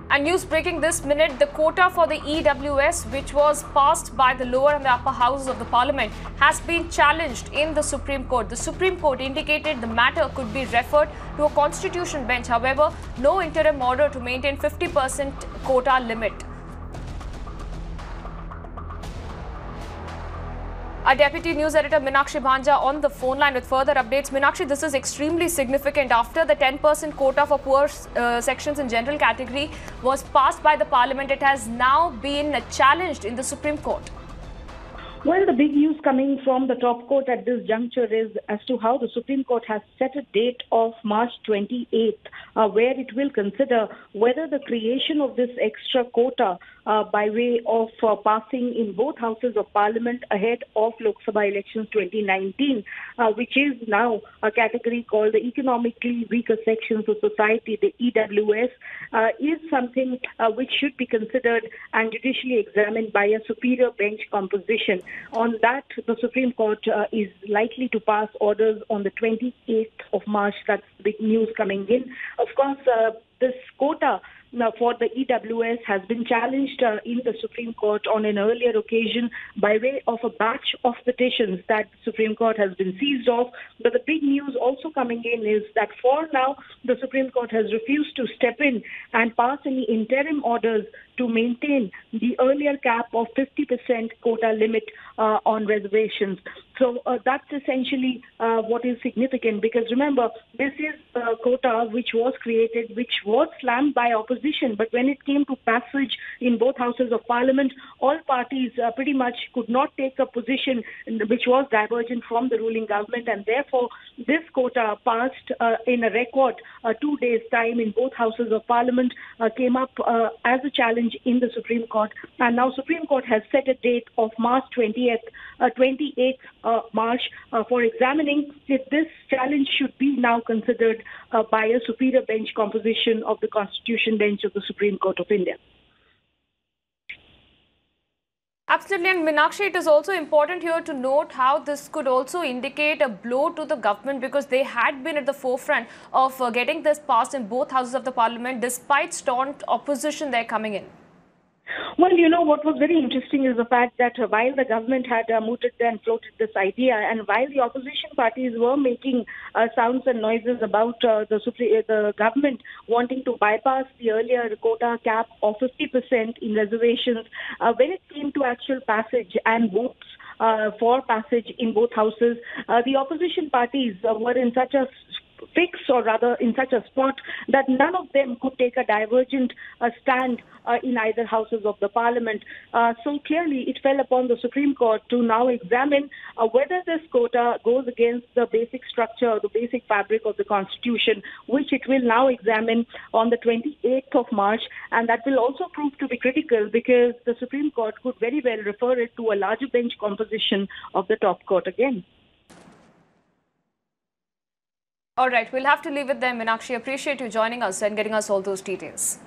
And news breaking this minute, the quota for the EWS, which was passed by the lower and the upper houses of the parliament, has been challenged in the Supreme Court. The Supreme Court indicated the matter could be referred to a constitution bench. However, no interim order to maintain 50% quota limit. Our Deputy News Editor Meenakshi Bhanja on the phone line with further updates. Meenakshi, this is extremely significant. After the 10% quota for poor sections in general category was passed by the Parliament, it has now been challenged in the Supreme Court. Well, the big news coming from the top court at this juncture is as to how the Supreme Court has set a date of March 28th, where it will consider whether the creation of this extra quota by way of passing in both houses of Parliament ahead of Lok Sabha elections 2019, which is now a category called the economically weaker sections of society, the EWS, is something which should be considered and judicially examined by a superior bench composition. On that, the Supreme Court is likely to pass orders on the 28th of March. That's big news coming in. Of course, this quota for the EWS has been challenged in the Supreme Court on an earlier occasion by way of a batch of petitions that the Supreme Court has been seized of. But the big news also coming in is that for now, the Supreme Court has refused to step in and pass any interim orders to maintain the earlier cap of 50% quota limit on reservations. So that's essentially what is significant, because remember, this is a quota which was created, which was slammed by opposition. But when it came to passage in both houses of Parliament, all parties pretty much could not take a position which was divergent from the ruling government. And therefore, this quota passed in a record 2 days' time in both houses of Parliament, came up as a challenge in the Supreme Court. And now Supreme Court has set a date of March 28th March for examining if this challenge should be now considered by a superior bench composition of the Constitution Bench of the Supreme Court of India. Absolutely. And Meenakshi, it is also important here to note how this could also indicate a blow to the government, because they had been at the forefront of getting this passed in both houses of the Parliament despite staunch opposition there coming in. Well, you know, what was very interesting is the fact that while the government had mooted and floated this idea, and while the opposition parties were making sounds and noises about the government wanting to bypass the earlier quota cap of 50% in reservations, when it came to actual passage and votes for passage in both houses, the opposition parties were in such a fix, or rather in such a spot, that none of them could take a divergent stand in either houses of the Parliament. So clearly it fell upon the Supreme Court to now examine whether this quota goes against the basic structure, the basic fabric of the Constitution, which it will now examine on the 28th of March. And that will also prove to be critical, because the Supreme Court could very well refer it to a larger bench composition of the top court again. All right, we'll have to leave it there, Meenakshi. Appreciate you joining us and getting us all those details.